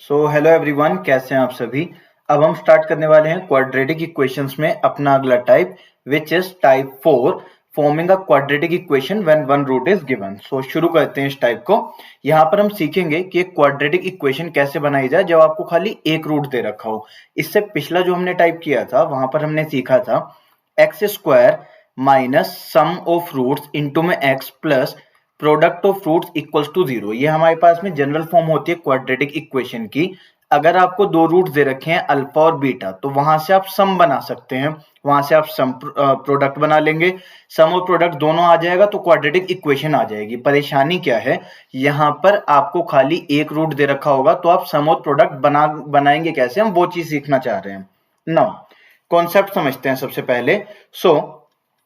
Hello everyone, कैसे हैं आप सभी। अब हम स्टार्ट करने वाले हैं क्वाड्रेटिक इक्वेशंस में अपना अगला type, which is type 4, forming a quadratic equation when one root is given. शुरू करते हैं इस टाइप को। यहाँ पर हम सीखेंगे कि एक क्वाड्रेटिक इक्वेशन कैसे बनाई जाए जब आपको खाली एक रूट दे रखा हो। इससे पिछला जो हमने टाइप किया था वहां पर हमने सीखा था x square minus sum of roots into में x plus product of roots equals to 0। ये हमारे पास में जनरल फॉर्म होती है क्वाड्रेटिक इक्वेशन की। अगर आपको दो रूट दे रखे हैं अल्फा और बीटा, तो वहां से आप सम बना सकते हैं, वहां से आप सम प्रोडक्ट बना लेंगे। सम और प्रोडक्ट दोनों आ जाएगा तो क्वाड्रेटिक इक्वेशन आ जाएगी। परेशानी क्या है, यहाँ पर आपको खाली एक रूट दे रखा होगा तो आप सम और प्रोडक्ट बनाएंगे कैसे, हम वो चीज सीखना चाह रहे हैं। नाउ कॉन्सेप्ट समझते हैं सबसे पहले।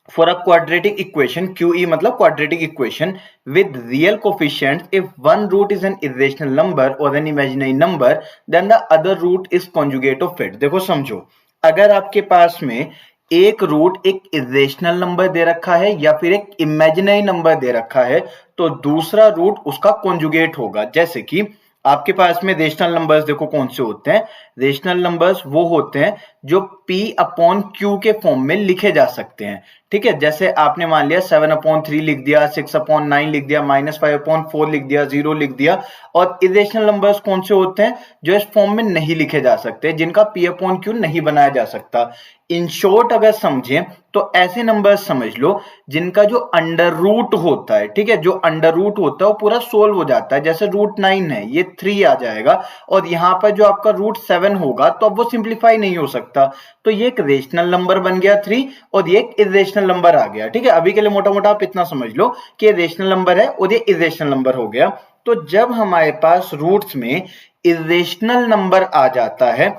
For a quadratic equation, QE मतलब quadratic equation with real coefficients, if one root is an irrational number or an imaginary number, then the other root is conjugate of it। देखो समझो, अगर आपके पास में एक रूट एक इरेशनल नंबर दे रखा है या फिर एक इमेजिनरी नंबर दे रखा है, तो दूसरा रूट उसका कॉन्जुगेट होगा। जैसे कि आपके पास में रेशनल नंबर्स देखो कौन से होते हैं। रेशनल नंबर्स वो होते हैं जो P अपॉन Q के फॉर्म में लिखे जा सकते हैं। ठीक है, जैसे आपने मान लिया 7/3 लिख दिया, 6/9 लिख दिया, -5/4 लिख दिया, 0 लिख दिया। और इरेशनल नंबर्स कौन से होते हैं जो इस फॉर्म में नहीं लिखे जा सकते, जिनका P/Q नहीं बनाया जा सकता। इन शॉर्ट अगर समझें तो ऐसे नंबर्स समझ लो जिनका जो अंडर रूट होता है, ठीक है, जो अंडर रूट होता है वो पूरा सोल्व हो जाता है। जैसे √9 है, ये 3 आ जाएगा, और यहाँ पर जो आपका √7 होगा तो अब वो सिंप्लीफाई नहीं हो सकता। तो ये एक रेशनल नंबर बन गया 3, और ये एक इरेशनल नंबर आ गया। ठीक है, अभी के लिए मोटा मोटा आप इतना समझ लो कि ये रेशनल नंबर है और ये इरेशनल नंबर हो गया। तो जब हमारे पास रूट्स में इरेशनल नंबर आ जाता है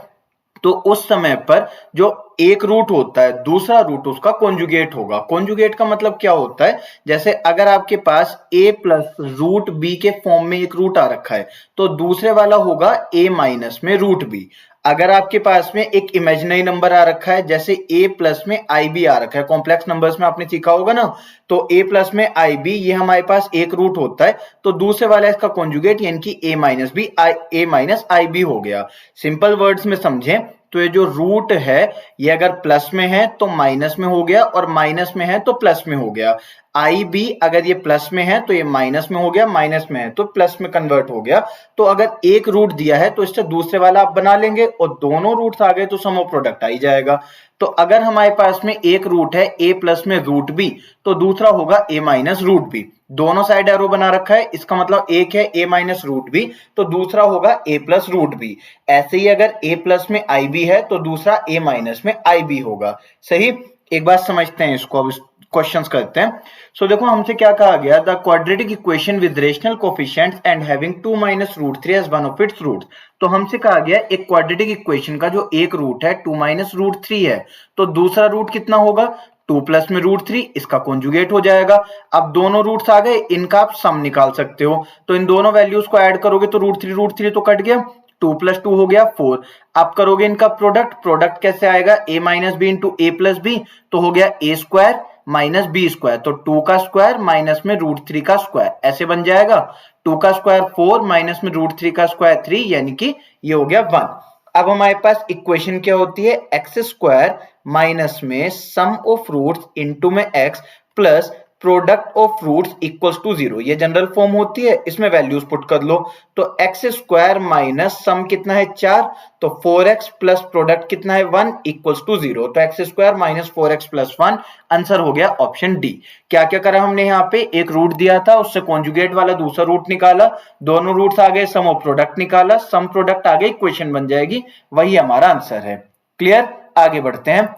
तो उस समय पर जो एक रूट होता है दूसरा रूट उसका कॉन्जुगेट होगा। कॉन्जुगेट का मतलब क्या होता है, जैसे अगर आपके पास a प्लस रूट बी के फॉर्म में एक रूट आ रखा है तो दूसरे वाला होगा a माइनस में रूट बी। अगर आपके पास में एक इमेजिनरी नंबर आ रखा है, जैसे a प्लस में ib आ रखा है, कॉम्प्लेक्स नंबर्स में आपने सीखा होगा ना, तो a प्लस में ib ये हमारे पास एक रूट होता है, तो दूसरे वाला इसका कॉन्जुगेट यानी कि a minus b a minus ib हो गया। सिंपल वर्ड्स में समझें तो ये जो रूट है ये अगर प्लस में है तो माइनस में हो गया, और माइनस में है तो प्लस में हो गया। आई बी अगर ये प्लस में है तो ये माइनस में हो गया, माइनस में है तो प्लस में कन्वर्ट हो गया। तो अगर एक रूट दिया है तो इससे दूसरे वाला आप बना लेंगे, और दोनों रूट्स आ गए तो सम ऑफ प्रोडक्ट आ ही जाएगा। तो अगर हमारे पास में एक रूट है a प्लस में रूट बी, तो दूसरा होगा a माइनस रूट बी। दोनों साइड एरो बना रखा है, इसका मतलब एक है a माइनस रूट बी, तो दूसरा होगा a प्लस रूट बी। ऐसे ही अगर a प्लस में ib है तो दूसरा a माइनस में ib होगा। सही, एक बात समझते हैं इसको, अब क्वेश्चंस करते हैं। देखो हमसे क्या कहा गया, the quadratic equation with rational coefficients and having 2 minus √3 as one of its roots. तो हमसे कहा गया एक क्वाड्रेटिक इक्वेशन का जो एक रूट है 2 माइनस √3 है, तो दूसरा रूट कितना होगा 2 प्लस में √3, इसका कॉन्जुगेट हो जाएगा। अब दोनों रूट्स आ गए, इनका आप सम निकाल सकते हो, तो इन दोनों वैल्यूज को ऐड करोगे तो √3 तो कट गया, 2 प्लस 2 हो गया 4। आप करोगे इनका प्रोडक्ट, प्रोडक्ट कैसे आएगा, a minus b into a plus b, तो हो गया a square minus B square, तो 2 का स्क्वायर माइनस में √3 का स्क्वायर, ऐसे बन जाएगा। 2 का स्क्वायर 4 माइनस में √3 का स्क्वायर 3, यानी कि ये हो गया 1। अब हमारे पास इक्वेशन क्या होती है, एक्स स्क्वायर माइनस में सम ऑफ रूट्स इंटू में x plus product of roots equals to 0। ये जनरल फॉर्म होती है, इसमें वैल्यूज पुट कर लो। तो एक्स स्क्वायर माइनस सम कितना है 4, तो 4x प्लस प्रोडक्ट कितना है 1 इक्वल्स टू 0। तो x square minus 4x plus 1, answer हो गया ऑप्शन डी। क्या क्या करा हमने, यहाँ पे एक रूट दिया था उससे कॉन्जुगेट वाला दूसरा रूट निकाला, दोनों रूट्स आ गए, सम ऑफ प्रोडक्ट निकाला, सम प्रोडक्ट आ गए, इक्वेशन बन जाएगी, वही हमारा आंसर है। क्लियर, आगे बढ़ते हैं।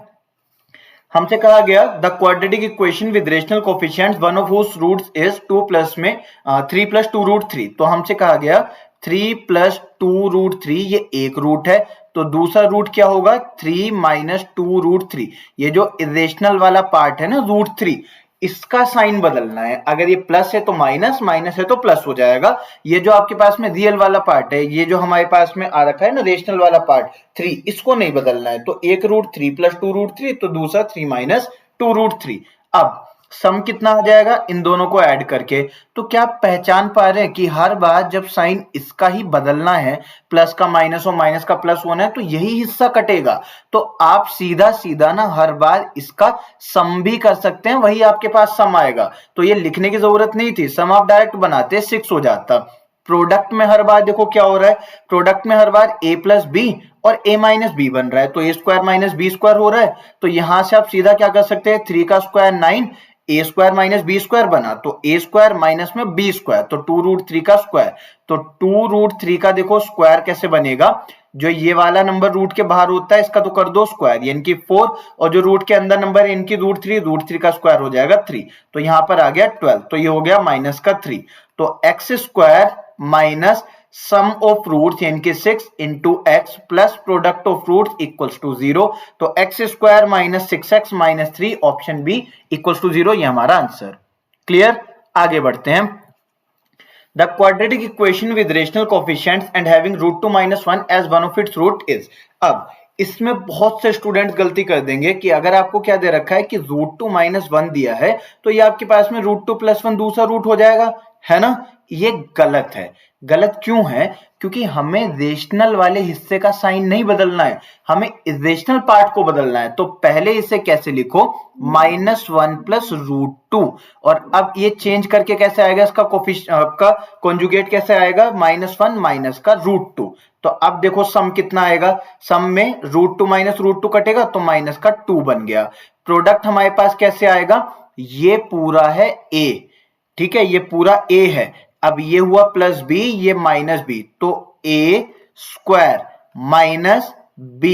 हमसे कहा गया the quadratic equation with rational coefficients one of whose roots is 2 plus में 3 प्लस 2√3। तो हमसे कहा गया 3 प्लस 2√3 ये एक रूट है, तो दूसरा रूट क्या होगा 3 माइनस 2√3। ये जो इरेशनल वाला पार्ट है ना √3, इसका साइन बदलना है। अगर ये प्लस है तो माइनस, माइनस है तो प्लस हो जाएगा। ये जो आपके पास में रियल वाला पार्ट है, ये जो हमारे पास में आ रखा है ना रेशनल वाला पार्ट 3, इसको नहीं बदलना है। तो एक रूट 3 प्लस 2√3, तो दूसरा 3 माइनस 2√3। अब सम कितना आ जाएगा इन दोनों को ऐड करके। तो क्या आप पहचान पा रहे हैं कि हर बार जब साइन इसका ही बदलना है, प्लस का माइनस और माइनस का प्लस होना है, तो यही हिस्सा कटेगा। तो आप सीधा सीधा ना हर बार इसका सम भी कर सकते हैं, वही आपके पास सम आएगा। तो ये लिखने की जरूरत नहीं थी, सम आप डायरेक्ट बनाते 6 हो जाता। प्रोडक्ट में हर बार देखो क्या हो रहा है, प्रोडक्ट में हर बार a प्लस बी और a माइनस बी बन रहा है, तो a square minus B square हो रहा है। तो यहां से आप सीधा क्या कर सकते हैं, 3 का square 9, a square minus B square बना, तो a स्क्वायर माइनस में b स्क्वायर, तो 2√3 का स्क्वायर। तो 2√3 का देखो स्क्वायर कैसे बनेगा, जो ये वाला नंबर रूट के बाहर होता है इसका तो कर दो स्क्वायर, यानी कि 4, और जो रूट के अंदर नंबर है इनकी √3 का स्क्वायर हो जाएगा 3, तो यहां पर आ गया 12, तो ये हो गया माइनस का 3। तो x square minus sum of roots यानी कि 6 into x plus product of roots equals to 0। तो x square minus 6x minus 3 option b equals to 0, ये हमारा आंसर। क्लियर, आगे बढ़ते हैं। The quadratic equation with rational coefficients and having root 2 minus 1 as one of its root is। अब इसमें बहुत से स्टूडेंट्स गलती कर देंगे कि अगर आपको क्या दे रखा है कि √2 माइनस 1 दिया है तो ये आपके पास में √2 प्लस 1 दूसरा रूट हो जाएगा, है ना। ये गलत है। गलत क्यों है, क्योंकि हमें रेशनल वाले हिस्से का साइन नहीं बदलना है, हमें इरेशनल पार्ट को बदलना है। तो पहले इसे कैसे लिखो, -1 प्लस √2, और अब ये चेंज करके कैसे आएगा, इसका आपका कॉन्जुगेट कैसे आएगा, -1 माइनस का √2। तो अब देखो सम कितना आएगा, सम में √2 माइनस √2 कटेगा तो माइनस का 2 बन गया। प्रोडक्ट हमारे पास कैसे आएगा, ये पूरा है a, ठीक है, ये पूरा a है। अब ये हुआ प्लस बी, ये माइनस बी, तो a square minus b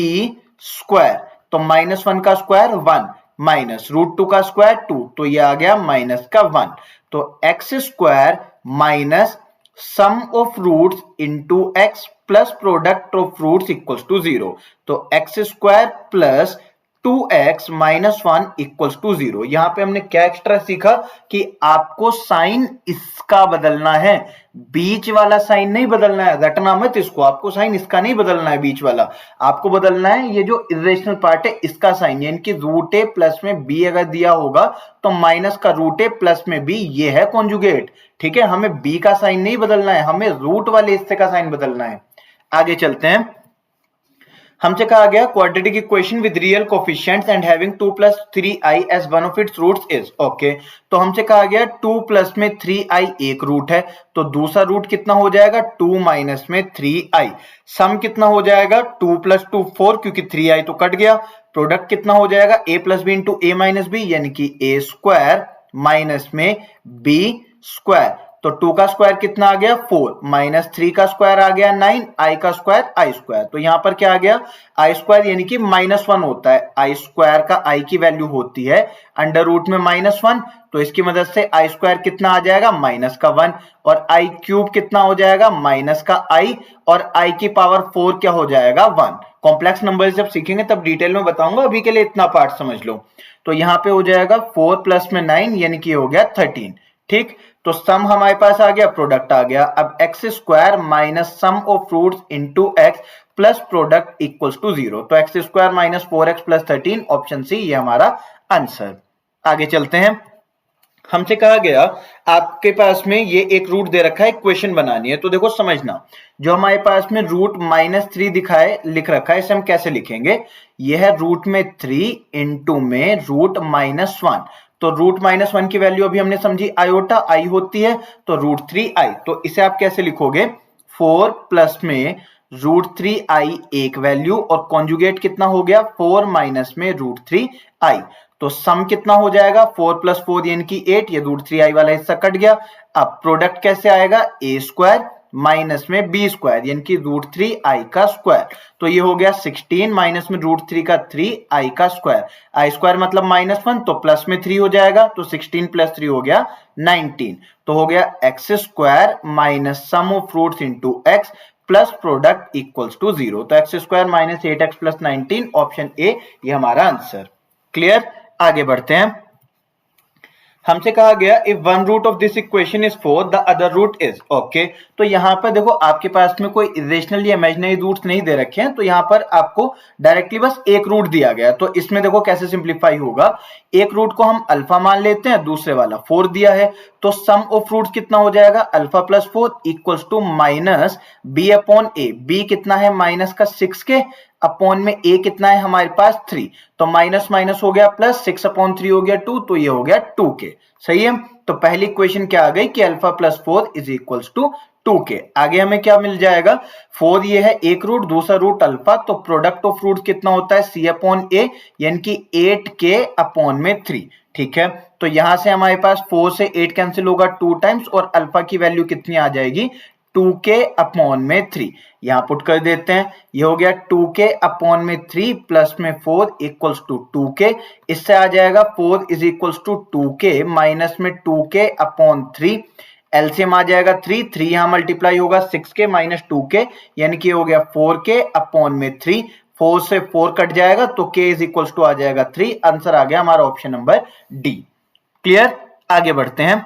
square, तो -1 का स्क्वायर 1 माइनस √2 का स्क्वायर 2, तो ये आ गया माइनस का 1। तो x square minus sum of roots into x plus product of roots equals to 0। तो x square plus 2x minus 1 equals to 0। यहां पे हमने क्या एक्स्ट्रा सीखा कि आपको साइन इसका बदलना है, बीच वाला साइन नहीं बदलना है, रटना मत इसको, आपको साइन इसका नहीं बदलना है, बीच वाला आपको बदलना है ये जो इरेशनल पार्ट है इसका साइन, यानी कि √a प्लस में b अगर दिया होगा तो माइनस का √a प्लस में b, ये है कॉन्जुगेट, ठीक है। हमें b का साइन नहीं बदलना है, हमें रूट वाले हिस्से का साइन बदलना है। आगे चलते हैं। हमसे कहा गया quadratic equation with real coefficients and having 2 plus 3i as one of its roots is. Okay, तो हमसे कहा गया 2 प्लस में 3i एक रूट है, तो दूसरा रूट कितना हो जाएगा, 2 माइनस में 3i। सम कितना हो जाएगा, 2 प्लस 2 4, क्योंकि 3i तो कट गया। प्रोडक्ट कितना हो जाएगा, a plus B into a minus B, यानी कि a स्क्वायर माइनस में b स्क्वायर। तो 2 का स्क्वायर कितना आ गया 4, माइनस 3 का स्क्वायर आ गया 9, i का स्क्वायर i स्क्वायर। तो यहां पर क्या आ गया, i स्क्वायर यानी कि -1 होता है, i स्क्वायर का i की वैल्यू होती है अंडर रूट में -1, तो इसकी मदद से i स्क्वायर कितना आ जाएगा, माइनस का 1, और i क्यूब कितना हो जाएगा, माइनस का i, और i की पावर 4 क्या हो जाएगा 1। कॉम्प्लेक्स नंबर जब सीखेंगे तब डिटेल में बताऊंगा, अभी के लिए इतना पार्ट समझ लो। तो यहाँ पे हो जाएगा 4 प्लस में 9, यानी कि हो गया 13, ठीक। तो सम हमारे पास आ गया, प्रोडक्ट आ गया। अब x square minus sum of roots into x plus product equals to 0। तो x square minus 4x plus 13, option c, ये हमारा आंसर। आगे चलते हैं। हमसे कहा गया आपके पास में ये एक रूट दे रखा है, इक्वेशन बनानी है। तो देखो समझना, जो हमारे पास में रूट -3 दिखाए लिख रखा है, इसे हम कैसे लिखेंगे, यह है रूट में 3 इंटू में रूट -1। तो रूट -1 की वैल्यू अभी हमने समझी आयोटा आई होती है, तो √3i। तो इसे आप कैसे लिखोगे, 4 प्लस में √3i एक वैल्यू, और कॉन्जुगेट कितना हो गया 4 माइनस में √3i। तो सम कितना हो जाएगा, 4 प्लस 4 यानी कि 8, ये √3i वाला हिस्सा कट गया। अब प्रोडक्ट कैसे आएगा, a स्क्वायर माइनस में b स्क्वायर यानी कि √3i का स्क्वायर। तो ये हो गया 16 माइनस में √3 का 3i का स्क्वायर, i स्क्वायर मतलब -1, तो प्लस में 3 हो जाएगा, तो 16 प्लस 3 हो गया 19। तो हो गया x square minus sum of roots into x plus product equals to 0। तो x square minus 8x plus 19, option a, ये हमारा आंसर। क्लियर, आगे बढ़ते हैं। हमसे कहा गया if one root of this equation is 4 the other root is okay. तो यहाँ पर देखो आपके पास में कोई इरेशनल या इमेजिनरी रूट्स नहीं दे रखे हैं, तो यहाँ पर आपको डायरेक्टली बस एक रूट दिया गया। तो इसमें देखो कैसे सिंप्लीफाई होगा, एक रूट को हम अल्फा मान लेते हैं, दूसरे वाला 4 दिया है, तो सम ऑफ रूट्स कितना हो जाएगा, alpha plus 4 equals to minus b upon a. B कितना है, माइनस का 6 के अपॉन में ए कितना है हमारे पास 3, तो माइनस माइनस हो गया प्लस, 6 अपॉन 3 हो गया 2, तो ये हो गया 2k। सही है, तो पहली इक्वेशन क्या आ गई कि alpha plus 4 is equals to 2k। आगे हमें क्या मिल जाएगा, 4 ये है एक रूट, दूसरा रूट अल्फा, तो प्रोडक्ट ऑफ रूट कितना होता है c अपॉन a, यानी कि 8k अपॉन में 3। ठीक है, तो यहां से हमारे पास 4 से 8 कैंसिल होगा 2 टाइम्स, और अल्फा की वैल्यू कितनी आ जाएगी, 2k अपॉन में 3। यहां पुट कर देते हैं, ये हो गया 2k अपॉन में 3 प्लस में 4 इक्वल्स टू 2k। इससे आ जाएगा 4 is equals to 2k minus में 2k अपॉन 3। एलसीएम आ जाएगा 3 यहां मल्टीप्लाई होगा 6k माइनस 2k, यानी कि हो गया 4k अपॉन में 3। 4 से 4 कट जाएगा तो k इज इक्वल्स टू आ जाएगा 3। आंसर आ गया हमारा ऑप्शन नंबर डी। क्लियर, आगे बढ़ते हैं।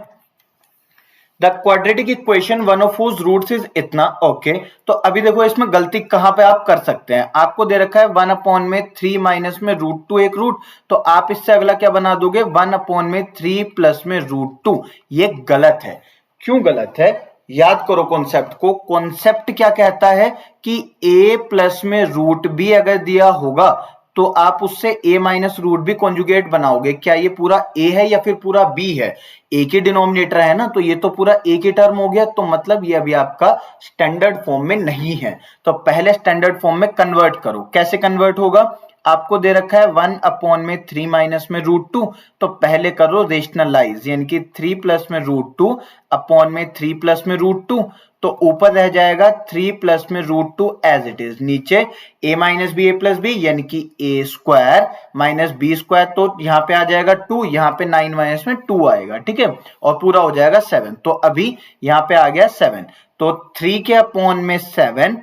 The quadratic equation one of whose roots is इतना ओके। तो अभी देखो इसमें गलती कहां पे आप कर सकते हैं, आपको दे रखा है 1 अपॉन में 3 माइनस में रूट 2 एक रूट, तो आप इससे अगला क्या बना दोगे, 1 अपॉन में 3 प्लस में रूट 2। ये गलत है। क्यों गलत है, याद करो कॉन्सेप्ट को। कॉन्सेप्ट क्या कहता है कि a प्लस में रूट बी अगर दिया होगा तो आप उससे a minus root B conjugate बनाओगे। क्या ये पूरा a है या फिर पूरा b है, एक ही डिनोमिनेटर है ना, तो ये तो पूरा एक ही टर्म हो गया, तो मतलब ये अभी आपका स्टैंडर्ड फॉर्म में नहीं है। तो पहले स्टैंडर्ड फॉर्म में कन्वर्ट करो। कैसे कन्वर्ट होगा, आपको दे रखा है 1 अपॉन में 3 माइनस में रूट 2, तो पहले करो रेशनलाइज, यानी कि 3 प्लस में रूट 2 अपॉन में 3 प्लस में रूट 2, तो ऊपर रह जाएगा 3 प्लस में रूट 2 एज इट इज, नीचे a minus B A plus B, यानी कि a square minus B square, तो यहाँ पे आ जाएगा 2, यहाँ पे 9 माइनस में 2 आएगा। ठीक है, और पूरा हो जाएगा 7, तो अभी यहाँ पे आ गया 7, तो 3 के अपॉन में 7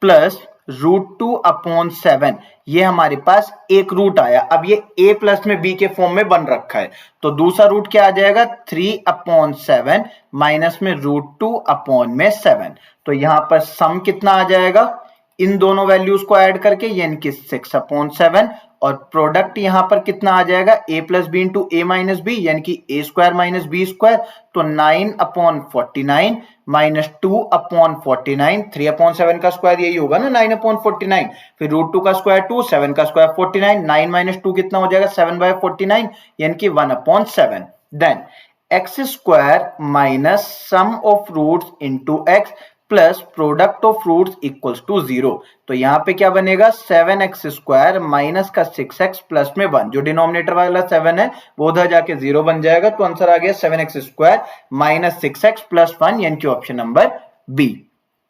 प्लस रूट 2 अपॉन 7, ये हमारे पास एक रूट आया। अब ये a प्लस में b के फॉर्म में बन रखा है, तो दूसरा रूट क्या आ जाएगा, 3 अपॉन 7 माइनस में रूट 2 अपॉन में 7। तो यहां पर सम कितना आ जाएगा, इन दोनों वैल्यूज को ऐड करके, यानी कि 6 अपॉन 7, और प्रोडक्ट यहां पर कितना आ जाएगा, a plus B into A minus B, यानी कि a square minus B square, तो 9 अपॉन 49 माइनस 2 अपॉन 49, 3 अपॉन 7 का स्क्वायर यही होगा ना 9 अपॉन 49, फिर रूट 2 का स्क्वायर 2, 7 का स्क्वायर 49, 9 माइनस 2 कितना हो जाएगा, 7 बाय 49, यानी कि 1 upon 7। Then X square minus sum of roots into x plus product of roots equals to 0। तो यहाँ पे क्या बनेगा, 7x स्क्वायर माइनस का 6x प्लस में 1, जो डिनोमिनेटर वाला 7 है वो उधर जाके 0 बन जाएगा, तो आंसर आ गया 7x square minus 6x plus 1, यानी कि ऑप्शन नंबर बी।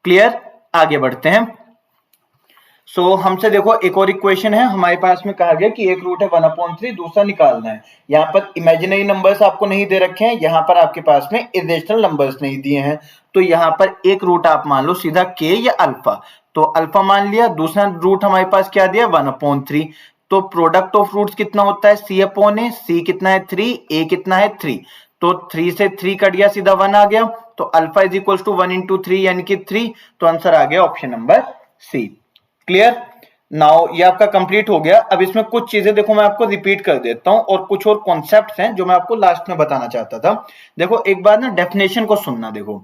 क्लियर, आगे बढ़ते हैं। हमसे देखो एक और इक्वेशन है हमारे पास में, कहा गया कि एक रूट है 1/3, दूसरा निकालना है। यहाँ पर इमेजिनरी नंबर्स आपको नहीं दे रखे हैं, यहाँ पर आपके पास में इरेशनल नंबर्स नहीं दिए हैं, तो यहाँ पर एक रूट आप मान लो सीधा k या अल्फा, तो अल्फा मान लिया। दूसरा रूट हमारे पास क्या दिया, 1/3, तो प्रोडक्ट ऑफ रूट्स कितना होता है, c अपॉन ए, c कितना है 3, a कितना है 3, तो 3 से 3 कट गया, सीधा 1 आ गया, तो alpha is equal to 1 into 3, यानी कि 3, तो आंसर आ गया option number C. Clear, now ये आपका कंप्लीट हो गया। अब इसमें कुछ चीजें देखो मैं आपको रिपीट कर देता हूं, और कुछ और कॉन्सेप्ट्स हैं जो मैं आपको लास्ट में बताना चाहता था। देखो एक बार ना डेफिनेशन को सुनना। देखो,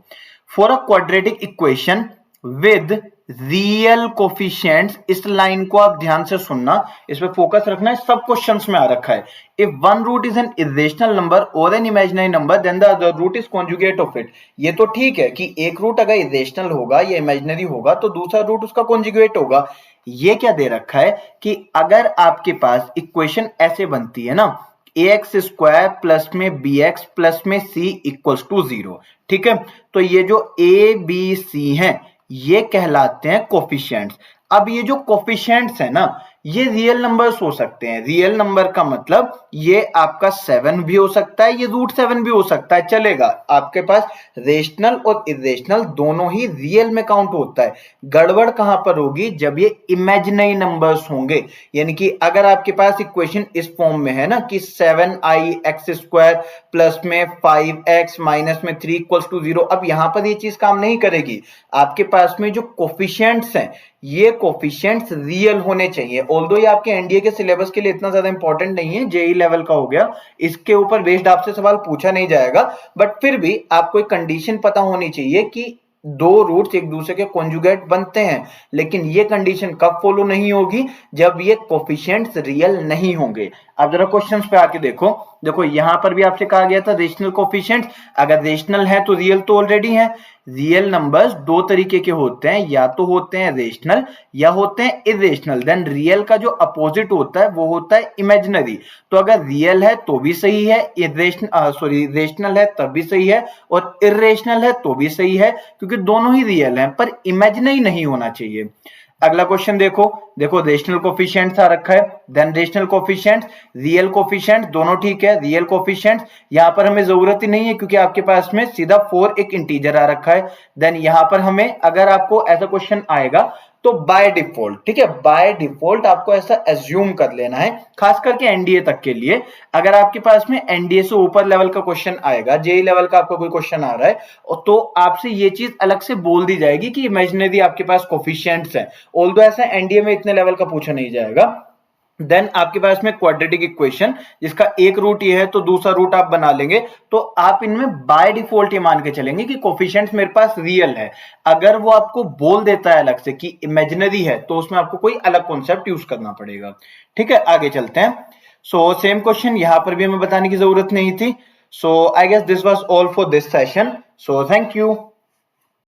for a quadratic equation with real coefficients, इस लाइन को आप ध्यान से सुनना, इस पे फोकस रखना है, सब क्वेश्चंस में आ रखा है। If one root is an irrational number और an imaginary number then the other root is conjugate of it. ये तो ठीक है कि एक रूट अगर इरेशनल होगा या इमेजिनरी होगा तो दूसरा रूट उसका कॉन्जुगेट होगा। ये क्या दे रखा है कि अगर आपके पास इक्वेशन ऐसे बनती है ना, ax स्क्वायर प्लस में bx प्लस में c इक्वल्स टू 0, ठीक है, तो ये जो a b c हैं ये कहलाते हैं कोफिशिएंट्स। अब ये जो कोफिशिएंट्स है ना, ये रियल नंबर्स हो सकते हैं। रियल नंबर का मतलब ये आपका 7 भी हो सकता है, ये √7 भी हो सकता है, चलेगा। आपके पास रेशनल और इरेशनल दोनों ही रियल में काउंट होता है। गड़बड़ कहां पर होगी? जब ये इमेजिनरी नंबर्स होंगे। यानी कि अगर आपके पास इक्वेशन इस फॉर्म में है ना कि 7ix² प्लस में 5x माइनस में 3 इक्वल्स टू 0, अब यहां पर ये चीज काम नहीं करेगी। आपके पास में जो कोफिशिएंट्स हैं ये कोफिशिएंट्स रियल होने चाहिए। ऑल्दो ये आपके एनडीए के सिलेबस के लिए इतना ज्यादा इंपॉर्टेंट नहीं है, जेई लेवल का हो गया, इसके ऊपर बेस्ड आपसे सवाल पूछा नहीं जाएगा, बट फिर भी आपको एक कंडीशन पता होनी चाहिए कि दो रूट्स एक दूसरे के कॉन्जुगेट बनते हैं। लेकिन ये कंडीशन कब फॉलो नहीं होगी? जब ये कोफिशिएंट्स रियल नहीं होंगे। अब जरा क्वेश्चंस पे आके देखो। देखो यहां पर भी आपसे कहा गया था रेशनल कोफिशिएंट्स, अगर रेशनल है तो रियल तो ऑलरेडी है। रियल नंबर्स दो तरीके के होते हैं, या तो होते हैं रेशनल या होते हैं इरेशनल। देन रियल का जो अपोजिट होता है वो होता है इमेजिनरी। तो अगर रियल है तो भी सही है, रेशनल है तब भी सही है, और इरेशनल है तो भी सही है, क्योंकि दोनों ही रियल हैं, पर इमेजिनरी नहीं होना चाहिए। अगला क्वेश्चन देखो। देखो रेशनल कोफिशिएंट्स आ रखा है, then rational coefficients, real coefficients, दोनों ठीक है। रियल कोफिशिएंट्स यहां पर हमें जरूरत ही नहीं है, क्योंकि आपके पास में सीधा 4 एक इंटीजर आ रखा है। देन यहां पर हमें, अगर आपको ऐसा क्वेश्चन आएगा तो बाय डिफॉल्ट, ठीक है, बाय डिफॉल्ट आपको ऐसा एज्यूम कर लेना है, खास करके एनडीए तक के लिए। अगर आपके पास में एनडीए से ऊपर लेवल का क्वेश्चन आएगा, जेई लेवल का आपको कोई क्वेश्चन आ रहा है, तो आपसे ये चीज अलग से बोल दी जाएगी कि इमेजिनरी आपके पास कोफिशिएंट्स हैं। ऑल्दो ऐसा एनडीए में इतने लेवल का पूछा नहीं जाएगा। देन आपके पास में क्वाड्रेटिक इक्वेशन, जिसका एक रूट ये है तो दूसरा रूट आप बना लेंगे, तो आप इनमें बाय डिफॉल्ट ये मान के चलेंगे कि कोफिशिएंट्स मेरे पास रियल है। अगर वो आपको बोल देता है अलग से कि इमेजिनरी है, तो उसमें आपको कोई अलग कॉन्सेप्ट यूज करना पड़ेगा। ठीक है, आगे चलते हैं। सो सेम क्वेश्चन यहां पर भी हमें बताने की जरूरत नहीं थी। So I guess this was all for this session. So thank you.